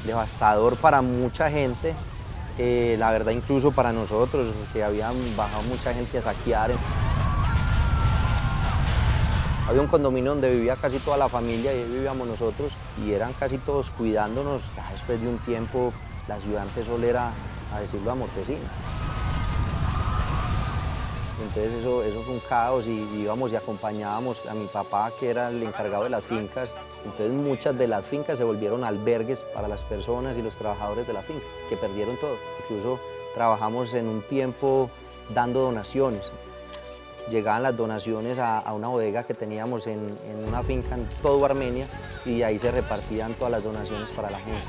devastador para mucha gente, la verdad incluso para nosotros, que habían bajado mucha gente a saquear. Había un condominio donde vivía casi toda la familia y ahí vivíamos nosotros y eran casi todos cuidándonos. Después de un tiempo la ciudad empezó a oler a decirlo, a mortecina. Entonces eso fue un caos y íbamos y acompañábamos a mi papá, que era el encargado de las fincas. Entonces muchas de las fincas se volvieron albergues para las personas y los trabajadores de la finca, que perdieron todo. Incluso trabajamos en un tiempo dando donaciones. Llegaban las donaciones a una bodega que teníamos en una finca en todo Armenia y ahí se repartían todas las donaciones para la gente.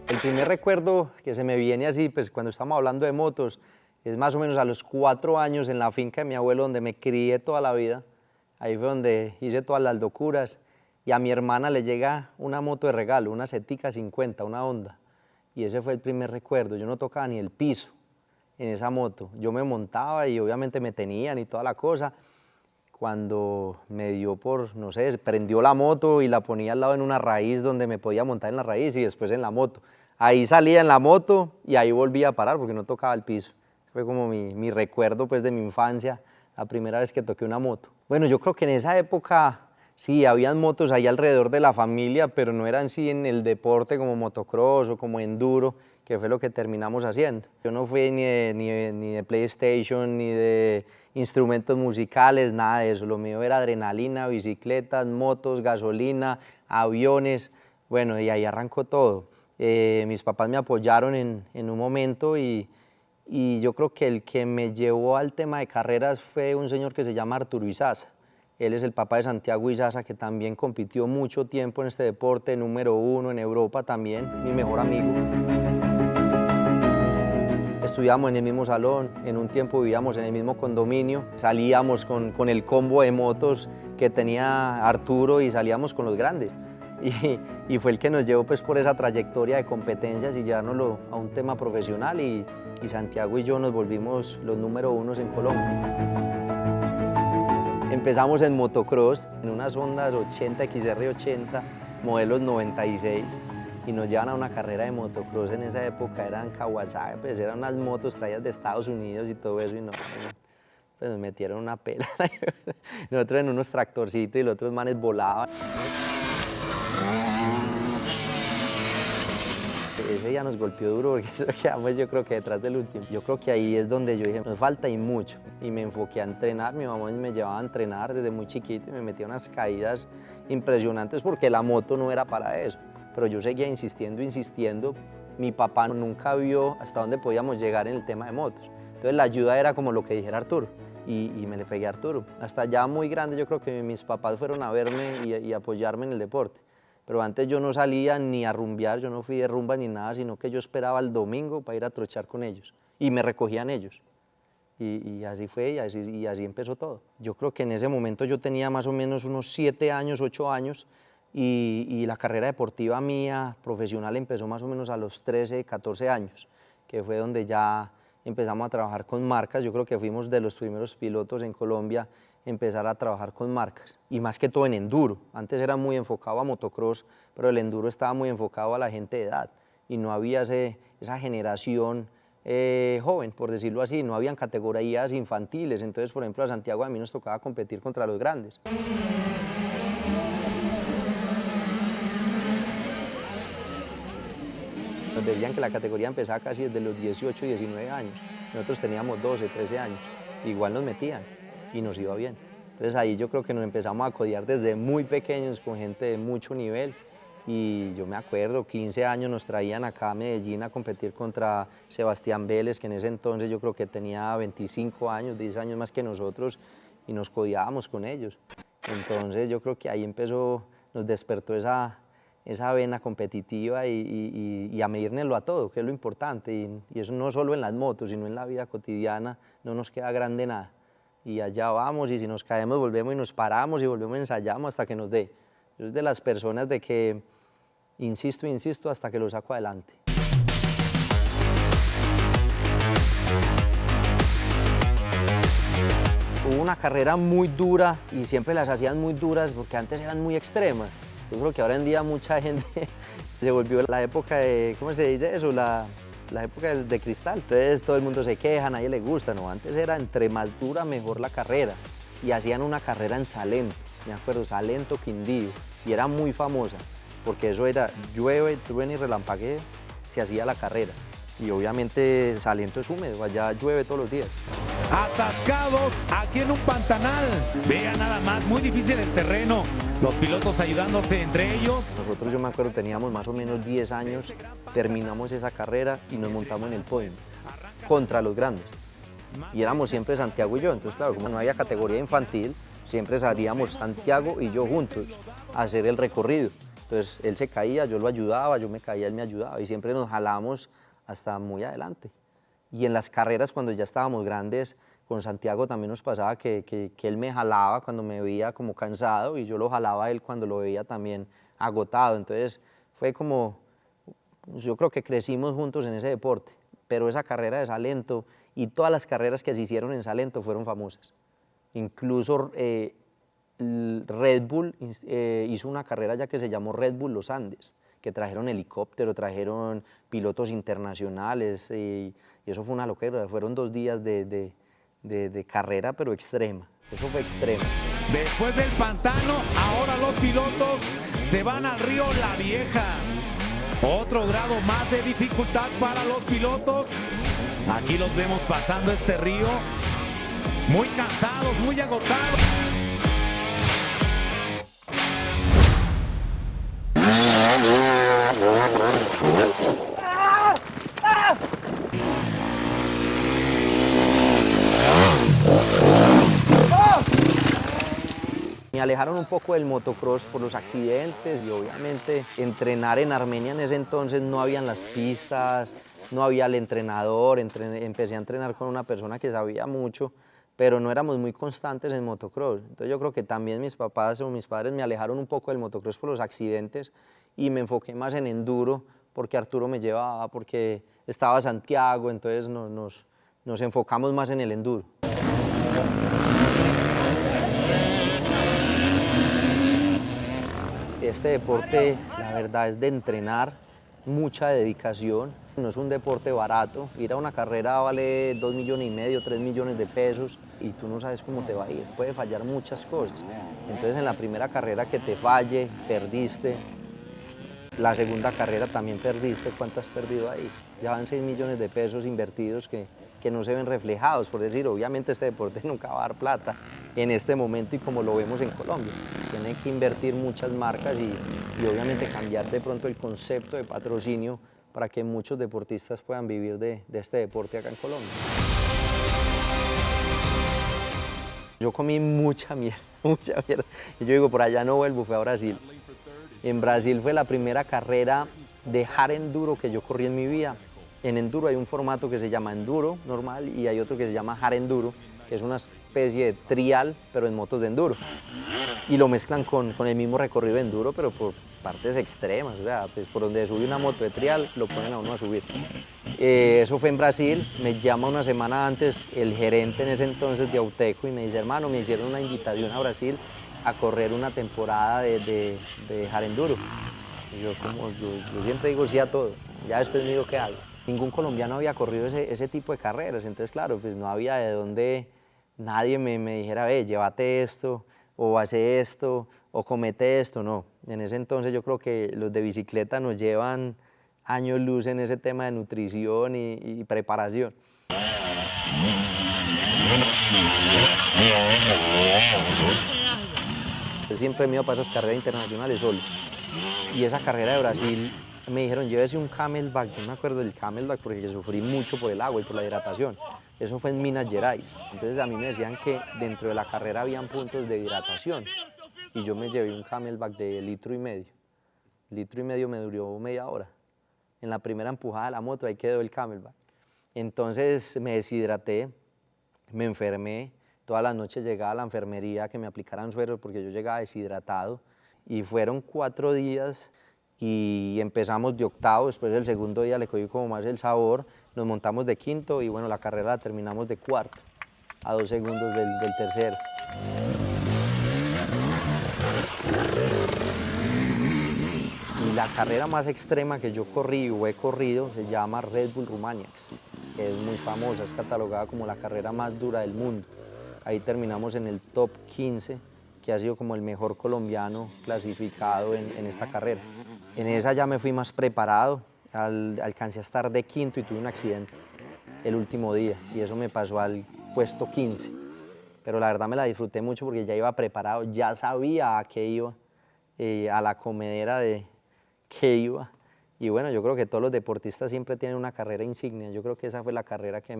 El primer recuerdo que se me viene así, pues cuando estamos hablando de motos, es más o menos a los 4 años en la finca de mi abuelo, donde me crié toda la vida. Ahí fue donde hice todas las locuras y a mi hermana le llega una moto de regalo, una Zetica 50, una Honda. Y ese fue el primer recuerdo, yo no tocaba ni el piso en esa moto. Yo me montaba y obviamente me tenían y toda la cosa. Cuando me dio por, no sé, prendió la moto y la ponía al lado en una raíz donde me podía montar en la raíz y después en la moto. Ahí salía en la moto y ahí volvía a parar porque no tocaba el piso. Fue como mi recuerdo pues de mi infancia, la primera vez que toqué una moto. Bueno, yo creo que en esa época sí, habían motos ahí alrededor de la familia, pero no eran sí en el deporte como motocross o como enduro, que fue lo que terminamos haciendo. Yo no fui ni de PlayStation, ni de instrumentos musicales, nada de eso. Lo mío era adrenalina, bicicletas, motos, gasolina, aviones, bueno, y ahí arrancó todo. Mis papás me apoyaron en un momento y yo creo que el que me llevó al tema de carreras fue un señor que se llama Arturo Izaza. Él es el papá de Santiago Izaza, que también compitió mucho tiempo en este deporte, número 1 en Europa también, mi mejor amigo. Estudiábamos en el mismo salón, en un tiempo vivíamos en el mismo condominio, salíamos con el combo de motos que tenía Arturo y salíamos con los grandes. Y fue el que nos llevó pues, por esa trayectoria de competencias y llevárnoslo a un tema profesional y Santiago y yo nos volvimos los número 1 en Colombia. Empezamos en motocross, en unas Hondas 80 XR80, modelos 96, y nos llevan a una carrera de motocross. En esa época eran Kawasaki, pues eran unas motos traídas de Estados Unidos y todo eso, y no, pues nos metieron una pela. Nosotros en unos tractorcitos y los otros manes volaban. Ese ya nos golpeó duro porque eso quedamos yo creo que detrás del último. Yo creo que ahí es donde yo dije, nos falta y mucho. Y me enfoqué a entrenar, mi mamá me llevaba a entrenar desde muy chiquito y me metía unas caídas impresionantes porque la moto no era para eso. Pero yo seguía insistiendo. Mi papá nunca vio hasta dónde podíamos llegar en el tema de motos. Entonces la ayuda era como lo que dijera Arturo. Y me le pegué a Arturo. Hasta ya muy grande yo creo que mis papás fueron a verme y apoyarme en el deporte. Pero antes yo no salía ni a rumbear, yo no fui de rumba ni nada, sino que yo esperaba el domingo para ir a trochar con ellos. Y me recogían ellos. Y así fue, y así empezó todo. Yo creo que en ese momento yo tenía más o menos unos 7 años, 8 años, y la carrera deportiva mía, profesional, empezó más o menos a los 13, 14 años, que fue donde ya empezamos a trabajar con marcas. Yo creo que fuimos de los primeros pilotos en Colombia empezar a trabajar con marcas, y más que todo en enduro. Antes era muy enfocado a motocross, pero el enduro estaba muy enfocado a la gente de edad, y no había esa generación joven, por decirlo así, no habían categorías infantiles. Entonces, por ejemplo, a Santiago a mí nos tocaba competir contra los grandes. Nos decían que la categoría empezaba casi desde los 18, 19 años. Nosotros teníamos 12, 13 años, igual nos metían y nos iba bien. Entonces ahí yo creo que nos empezamos a codear desde muy pequeños con gente de mucho nivel, y yo me acuerdo, 15 años nos traían acá a Medellín a competir contra Sebastián Vélez, que en ese entonces yo creo que tenía 25 años, 10 años más que nosotros, y nos codeábamos con ellos. Entonces yo creo que ahí nos despertó esa vena competitiva y a medírnoslo a todo, que es lo importante, y eso no solo en las motos, sino en la vida cotidiana, no nos queda grande nada. Y allá vamos, y si nos caemos volvemos y nos paramos y volvemos y ensayamos hasta que nos dé. Yo soy de las personas de que insisto hasta que lo saco adelante. Hubo una carrera muy dura y siempre las hacían muy duras porque antes eran muy extremas. Yo creo que ahora en día mucha gente se volvió la época de, ¿cómo se dice eso? La época de cristal. Entonces todo el mundo se queja, a nadie le gusta, ¿no? Antes era entre más dura, mejor la carrera. Y hacían una carrera en Salento, me acuerdo, Salento, Quindío. Y era muy famosa, porque eso era llueve, truena y relampaguea, se hacía la carrera. Y obviamente Salento es húmedo, allá llueve todos los días. Atascados aquí en un pantanal. Vean nada más, muy difícil el terreno. Los pilotos ayudándose entre ellos. Nosotros, yo me acuerdo, teníamos más o menos 10 años, terminamos esa carrera y nos montamos en el podio contra los grandes. Y éramos siempre Santiago y yo, entonces claro, como no había categoría infantil, siempre salíamos Santiago y yo juntos a hacer el recorrido. Entonces él se caía, yo lo ayudaba, yo me caía, él me ayudaba y siempre nos jalábamos hasta muy adelante. Y en las carreras, cuando ya estábamos grandes, con Santiago también nos pasaba que él me jalaba cuando me veía como cansado y yo lo jalaba a él cuando lo veía también agotado. Entonces fue como, yo creo que crecimos juntos en ese deporte, pero esa carrera de Salento y todas las carreras que se hicieron en Salento fueron famosas. Incluso Red Bull hizo una carrera ya que se llamó Red Bull Los Andes, que trajeron helicóptero, trajeron pilotos internacionales y eso fue una locura. Fueron 2 días de carrera, pero extrema. Eso fue extremo. Después del pantano, ahora los pilotos se van al río La Vieja. Otro grado más de dificultad para los pilotos. Aquí los vemos pasando este río, muy cansados, muy agotados. Me alejaron un poco del motocross por los accidentes y obviamente entrenar en Armenia en ese entonces no habían las pistas, no había el entrenador, empecé a entrenar con una persona que sabía mucho, pero no éramos muy constantes en motocross. Entonces yo creo que también mis papás o mis padres me alejaron un poco del motocross por los accidentes y me enfoqué más en enduro porque Arturo me llevaba, porque estaba Santiago, entonces nos enfocamos más en el enduro. Este deporte, la verdad, es de entrenar, mucha dedicación. No es un deporte barato. Ir a una carrera vale 2,5 millones, 3 millones de pesos y tú no sabes cómo te va a ir. Puede fallar muchas cosas. Entonces, en la primera carrera que te falle, perdiste. La segunda carrera también perdiste. ¿Cuánto has perdido ahí? Ya van 6 millones de pesos invertidos que no se ven reflejados, por decir, obviamente este deporte nunca va a dar plata en este momento y como lo vemos en Colombia. Tienen que invertir muchas marcas y obviamente cambiar de pronto el concepto de patrocinio para que muchos deportistas puedan vivir de este deporte acá en Colombia. Yo comí mucha mierda, mucha mierda. Y yo digo, por allá no vuelvo, fui a Brasil. En Brasil fue la primera carrera de hard enduro que yo corrí en mi vida. En enduro hay un formato que se llama enduro normal y hay otro que se llama hard enduro, que es una especie de trial, pero en motos de enduro. Y lo mezclan con el mismo recorrido de enduro, pero por partes extremas, o sea, pues por donde sube una moto de trial, lo ponen a uno a subir. Eso fue en Brasil, me llama una semana antes el gerente en ese entonces de Auteco y me dice, hermano, me hicieron una invitación a Brasil a correr una temporada de hard enduro. Y yo siempre digo sí a todo, ya después miro qué hago. Ningún colombiano había corrido ese tipo de carreras, entonces claro, pues no había de dónde nadie me dijera, ve, llévate esto, o hace esto, o comete esto, no. En ese entonces yo creo que los de bicicleta nos llevan años luz en ese tema de nutrición y preparación. Yo siempre me iba para esas carreras internacionales solo, y esa carrera de Brasil, me dijeron, llévese un camelback. Yo me acuerdo del camelback porque yo sufrí mucho por el agua y por la hidratación. Eso fue en Minas Gerais. Entonces a mí me decían que dentro de la carrera habían puntos de hidratación. Y yo me llevé un camelback de 1,5 litros. 1,5 litros me duró media hora. En la primera empujada de la moto, ahí quedó el camelback. Entonces me deshidraté, me enfermé. Todas las noches llegaba a la enfermería a que me aplicaran sueros porque yo llegaba deshidratado. Y fueron 4 días y empezamos de octavo, después del segundo día le cogí como más el sabor, nos montamos de quinto y bueno, la carrera la terminamos de cuarto, a 2 segundos del tercero. la carrera más extrema que yo corrí o he corrido se llama Red Bull Rumaniacs, que es muy famosa, es catalogada como la carrera más dura del mundo. Ahí terminamos en el top 15, que ha sido como el mejor colombiano clasificado en esta carrera. En esa ya me fui más preparado, alcancé a estar de quinto y tuve un accidente el último día y eso me pasó al puesto 15. Pero la verdad me la disfruté mucho porque ya iba preparado, ya sabía a qué iba, a la comedera de qué iba. Y bueno, yo creo que todos los deportistas siempre tienen una carrera insignia. Yo creo que esa fue la carrera que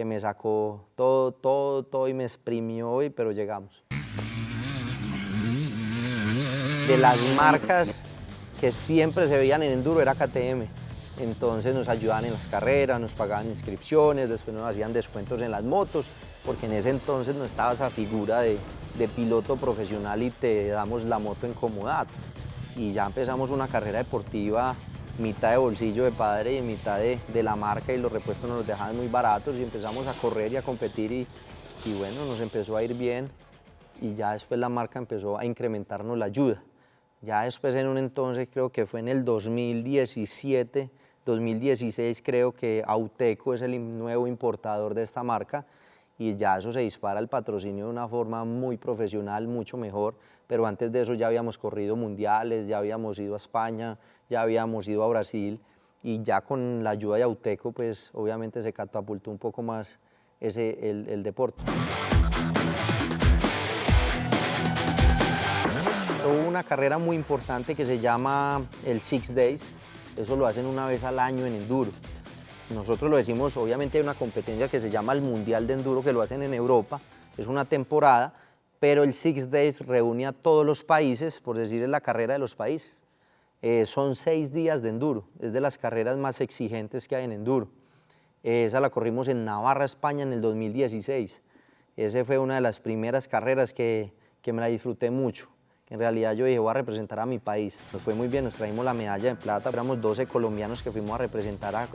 me sacó todo y me exprimió, pero llegamos. De las marcas que siempre se veían en enduro era KTM. Entonces nos ayudaban en las carreras, nos pagaban inscripciones, después nos hacían descuentos en las motos, porque en ese entonces no estaba esa figura de piloto profesional y te damos la moto en comodato. Y ya empezamos una carrera deportiva, mitad de bolsillo de padre y mitad de la marca, y los repuestos nos los dejaban muy baratos y empezamos a correr y a competir y bueno, nos empezó a ir bien y ya después la marca empezó a incrementarnos la ayuda. Ya después en un entonces, creo que fue en el 2017, 2016 creo que Auteco es el nuevo importador de esta marca y ya eso se dispara el patrocinio de una forma muy profesional, mucho mejor, pero antes de eso ya habíamos corrido mundiales, ya habíamos ido a España, ya habíamos ido a Brasil y ya con la ayuda de Auteco pues obviamente se catapultó un poco más el deporte. Hubo una carrera muy importante que se llama el Six Days, eso lo hacen una vez al año en enduro. Nosotros lo decimos, obviamente hay una competencia que se llama el Mundial de Enduro que lo hacen en Europa, es una temporada, pero el Six Days reúne a todos los países, por decir es la carrera de los países. Son 6 días de enduro, es de las carreras más exigentes que hay en enduro. Esa la corrimos en Navarra, España en el 2016. Esa fue una de las primeras carreras que me la disfruté mucho. En realidad yo dije, voy a representar a mi país. Nos fue muy bien, nos traímos la medalla de plata. Éramos 12 colombianos que fuimos a representar a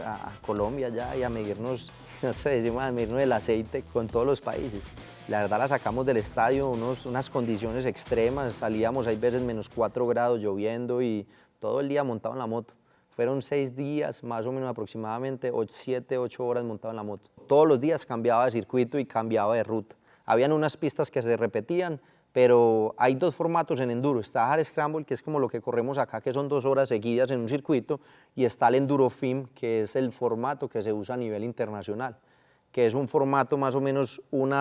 Colombia ya y a medirnos, nosotros decimos, a medirnos el aceite con todos los países. La verdad la sacamos del estadio, unas condiciones extremas, salíamos, hay veces -4 grados, lloviendo y todo el día montado en la moto. Fueron 6 días, más o menos aproximadamente 7, 8 horas montado en la moto. Todos los días cambiaba de circuito y cambiaba de ruta. Habían unas pistas que se repetían, pero hay 2 formatos en enduro. Está Hard Scramble, que es como lo que corremos acá, que son 2 horas seguidas en un circuito, y está el Enduro FIM, que es el formato que se usa a nivel internacional, que es un formato más o menos un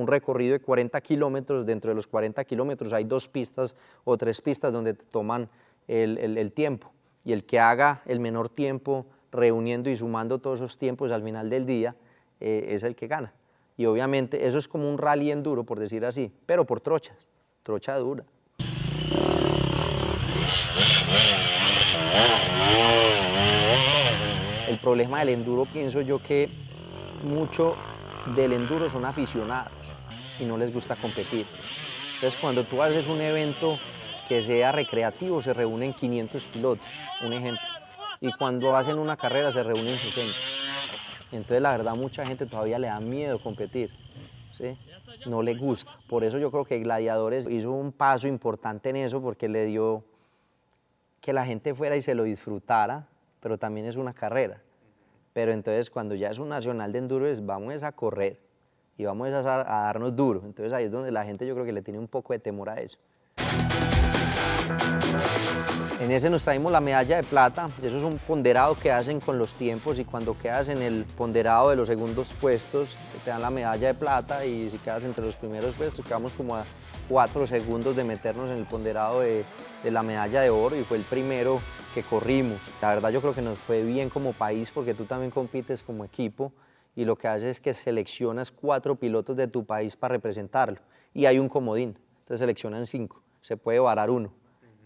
recorrido de 40 kilómetros. Dentro de los 40 kilómetros hay 2 pistas o 3 pistas donde te toman el tiempo, y el que haga el menor tiempo reuniendo y sumando todos esos tiempos al final del día es el que gana. Y obviamente eso es como un rally enduro, por decir así, pero por trochas, trocha dura. El problema del enduro, pienso yo que mucho del enduro son aficionados y no les gusta competir. Entonces cuando tú haces un evento que sea recreativo se reúnen 500 pilotos, un ejemplo, y cuando hacen una carrera se reúnen 60. Entonces la verdad mucha gente todavía le da miedo competir, ¿sí? No le gusta. Por eso yo creo que Gladiadores hizo un paso importante en eso, porque le dio que la gente fuera y se lo disfrutara, pero también es una carrera. Pero entonces cuando ya es un nacional de enduro vamos a correr y vamos a darnos duro. Entonces ahí es donde la gente yo creo que le tiene un poco de temor a eso. En ese nos traímos la medalla de plata, eso es un ponderado que hacen con los tiempos, y cuando quedas en el ponderado de los segundos puestos te dan la medalla de plata, y si quedas entre los primeros puestos quedamos como a 4 segundos de meternos en el ponderado de la medalla de oro, y fue el primero que corrimos. La verdad yo creo que nos fue bien como país, porque tú también compites como equipo y lo que haces es que seleccionas 4 pilotos de tu país para representarlo, y hay un comodín, entonces seleccionan 5, se puede varar 1.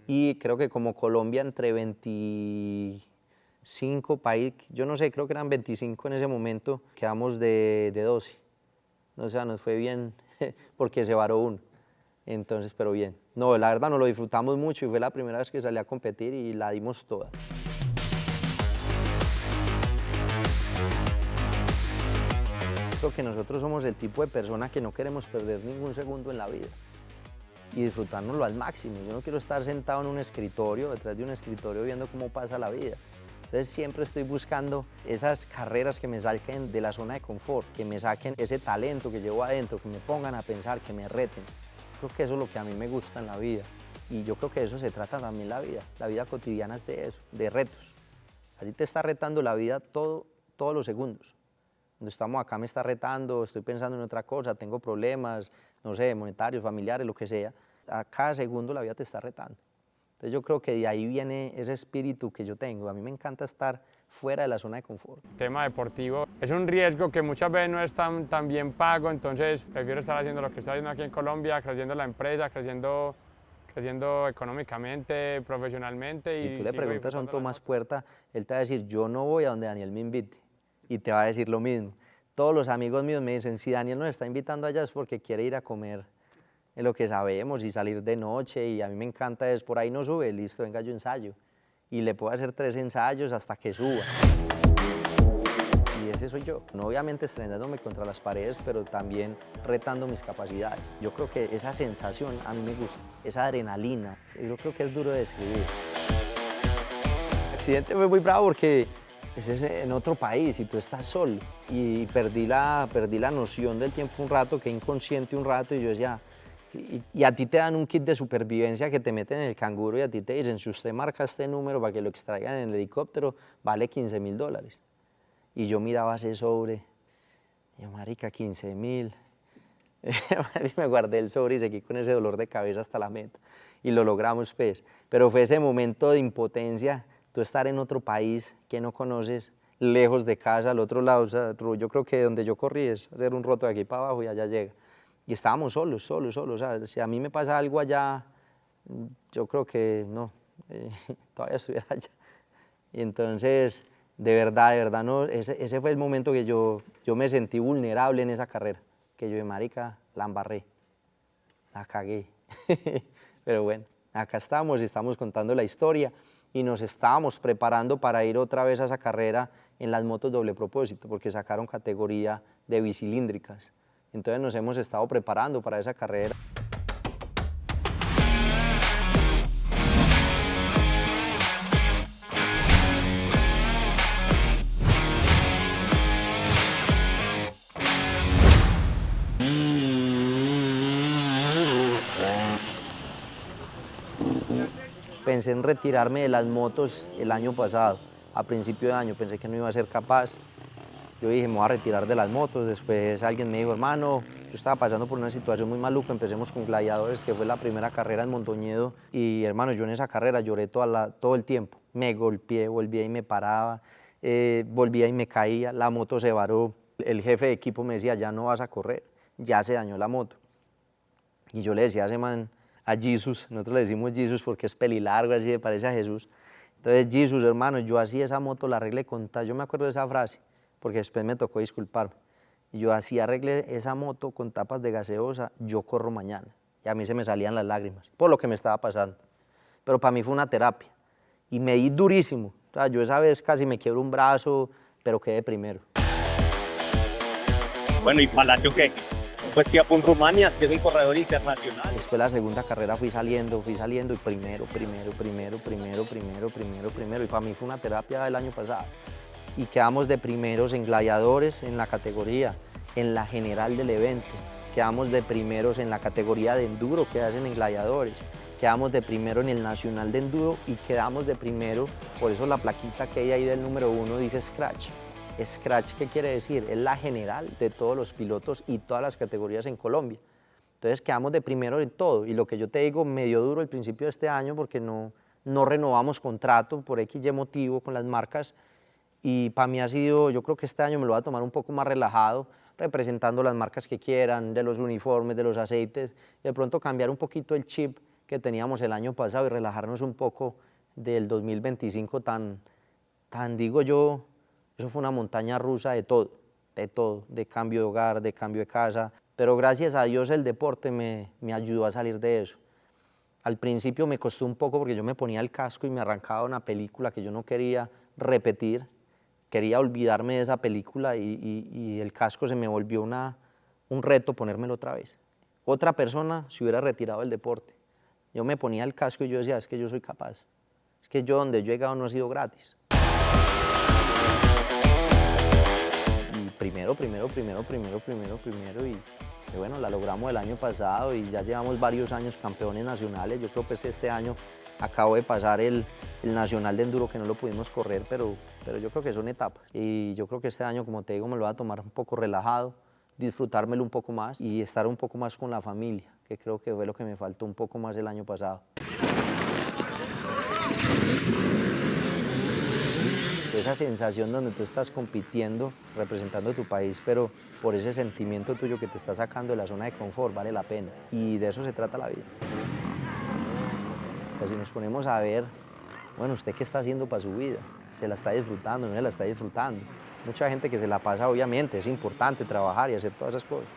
Y creo que como Colombia entre 25 países, yo no sé, creo que eran 25 en ese momento, quedamos de 12. O sea, nos fue bien porque se varó 1. Entonces, pero bien. No, la verdad nos lo disfrutamos mucho y fue la primera vez que salí a competir y la dimos toda. Creo que nosotros somos el tipo de persona que no queremos perder ningún segundo en la vida. y disfrutárnoslo al máximo. Yo no quiero estar sentado en un escritorio, detrás de un escritorio, viendo cómo pasa la vida. Entonces siempre estoy buscando esas carreras que me saquen de la zona de confort, que me saquen ese talento que llevo adentro, que me pongan a pensar, que me reten. Creo que eso es lo que a mí me gusta en la vida. Y yo creo que de eso se trata también la vida. La vida cotidiana es de eso, de retos. A ti te está retando la vida todos los segundos. Cuando estamos acá me está retando, estoy pensando en otra cosa, tengo problemas, no sé, monetarios, familiares, lo que sea. A cada segundo la vida te está retando. Entonces yo creo que de ahí viene ese espíritu que yo tengo. A mí me encanta estar fuera de la zona de confort. El tema deportivo es un riesgo que muchas veces no es tan bien pago, entonces prefiero estar haciendo lo que estoy haciendo aquí en Colombia, creciendo la empresa, creciendo económicamente, profesionalmente. Si tú le preguntas a un Tomás Puerta, él te va a decir, yo no voy a donde Daniel me invite, y te va a decir lo mismo. Todos los amigos míos me dicen, si Daniel nos está invitando allá es porque quiere ir a comer en lo que sabemos y salir de noche, y a mí me encanta, es por ahí no sube, listo, venga yo ensayo. Y le puedo hacer 3 ensayos hasta que suba. Y ese soy yo. No obviamente estrenándome contra las paredes, pero también retando mis capacidades. Yo creo que esa sensación a mí me gusta, esa adrenalina. Yo creo que es duro de describir. El accidente fue muy bravo porque es en otro país y tú estás solo. Y perdí la noción del tiempo un rato, quedé inconsciente un rato y yo decía, y a ti te dan un kit de supervivencia que te meten en el canguro y a ti te dicen, si usted marca este número para que lo extraigan en el helicóptero, vale $15.000. Y yo miraba ese sobre, y yo, marica, 15.000. Me guardé el sobre y seguí con ese dolor de cabeza hasta la meta. Y lo logramos, pues. Pero fue ese momento de impotencia, tú estar en otro país que no conoces, lejos de casa, al otro lado. O sea, yo creo que donde yo corrí es hacer un roto de aquí para abajo y allá llega. Y estábamos solos. O sea, si a mí me pasa algo allá, yo creo que no, todavía estuviera allá. Y entonces, de verdad, no, ese fue el momento que yo me sentí vulnerable en esa carrera. Que yo de marica, la embarré, la cagué. Pero bueno, acá estamos y estamos contando la historia y nos estábamos preparando para ir otra vez a esa carrera en las motos doble propósito, porque sacaron categoría de bicilíndricas. Entonces nos hemos estado preparando para esa carrera. Pensé en retirarme de las motos el año pasado, a principio de año, pensé que no iba a ser capaz. Yo dije, me voy a retirar de las motos. Después alguien me dijo, hermano, yo estaba pasando por una situación muy maluca, empecemos con Gladiadores, que fue la primera carrera en Mondoñedo, y hermano, yo en esa carrera lloré todo el tiempo. Me golpeé, volvía y me paraba, volvía y me caía, la moto se varó. El jefe de equipo me decía, ya no vas a correr, ya se dañó la moto. Y yo le decía a ese man, a Jesus, nosotros le decimos Jesus porque es pelilargo, así le parece a Jesús. Entonces, Jesus, hermano, yo así esa moto la arreglé con tal, yo me acuerdo de esa frase, porque después me tocó disculparme. Y yo así arreglé esa moto con tapas de gaseosa, yo corro mañana. Y a mí se me salían las lágrimas por lo que me estaba pasando. Pero para mí fue una terapia. Y me di durísimo. O sea, yo esa vez casi me quiebro un brazo, pero quedé primero. Bueno, ¿y Palacio qué? Pues que apuntó Rumania, que es un corredor internacional. Después la segunda carrera fui saliendo y primero. Y para mí fue una terapia del año pasado. Y quedamos de primeros en Gladiadores en la categoría, en la general del evento. Quedamos de primeros en la categoría de enduro que hacen en Gladiadores. Quedamos de primero en el nacional de enduro y quedamos de primero, por eso la plaquita que hay ahí del número 1 dice Scratch. Scratch, ¿qué quiere decir? Es la general de todos los pilotos y todas las categorías en Colombia. Entonces quedamos de primero en todo. Y lo que yo te digo, me dio duro el principio de este año porque no renovamos contrato por X y motivo con las marcas. Y para mí ha sido, yo creo que este año me lo voy a tomar un poco más relajado, representando las marcas que quieran, de los uniformes, de los aceites, y de pronto cambiar un poquito el chip que teníamos el año pasado y relajarnos un poco del 2025 tan digo yo, eso fue una montaña rusa de todo, de cambio de hogar, de cambio de casa, pero gracias a Dios el deporte me ayudó a salir de eso. Al principio me costó un poco porque yo me ponía el casco y me arrancaba una película que yo no quería repetir, quería olvidarme de esa película y el casco se me volvió un reto ponérmelo otra vez. otra persona se hubiera retirado del deporte. Yo me ponía el casco y yo decía, es que yo soy capaz. Es que yo donde yo he llegado no ha sido gratis. Y primero, y bueno, la logramos el año pasado y ya llevamos varios años campeones nacionales. Yo creo que este año acabo de pasar el nacional de enduro que no lo pudimos correr, pero yo creo que son etapas. Y yo creo que este año, como te digo, me lo voy a tomar un poco relajado, disfrutármelo un poco más y estar un poco más con la familia, que creo que fue lo que me faltó un poco más el año pasado. Esa sensación donde tú estás compitiendo, representando tu país, pero por ese sentimiento tuyo que te está sacando de la zona de confort, vale la pena. Y de eso se trata la vida. O sea, si nos ponemos a ver, bueno, ¿usted qué está haciendo para su vida? ¿Se la está disfrutando? ¿No se la está disfrutando? Mucha gente que se la pasa, obviamente, es importante trabajar y hacer todas esas cosas,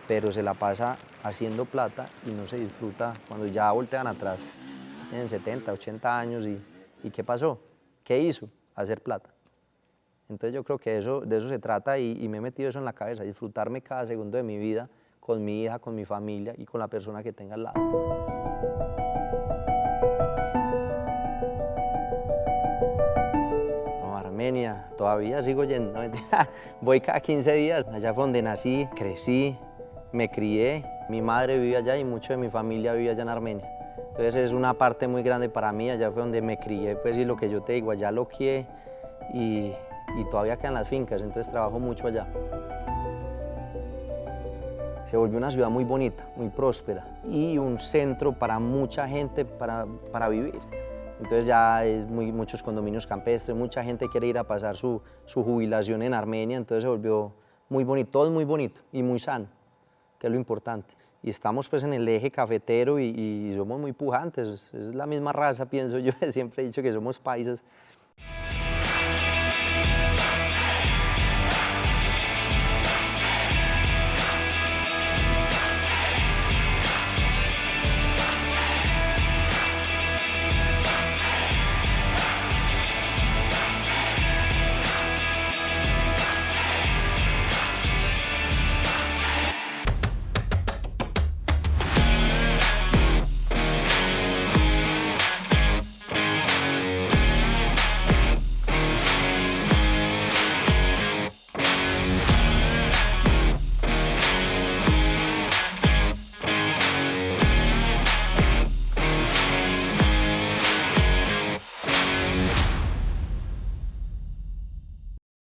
pero se la pasa haciendo plata y no se disfruta cuando ya voltean atrás, tienen 70, 80 años y ¿qué pasó? ¿Qué hizo? Hacer plata. Entonces yo creo que de eso se trata y me he metido eso en la cabeza, disfrutarme cada segundo de mi vida con mi hija, con mi familia y con la persona que tenga al lado. No, Armenia, todavía sigo yendo, voy cada 15 días, allá fue donde nací, crecí, me crié, mi madre vive allá y mucho de mi familia vive allá en Armenia. Entonces es una parte muy grande para mí, allá fue donde me crié, pues y lo que yo te digo, allá lo quié y todavía quedan las fincas, entonces trabajo mucho allá. Se volvió una ciudad muy bonita, muy próspera y un centro para mucha gente para vivir. Entonces ya es muchos condominios campestres, mucha gente quiere ir a pasar su jubilación en Armenia, entonces se volvió muy bonito, todo es muy bonito y muy sano, que es lo importante. Y estamos pues en el eje cafetero y somos muy pujantes, es la misma raza, pienso yo, siempre he dicho que somos paisas.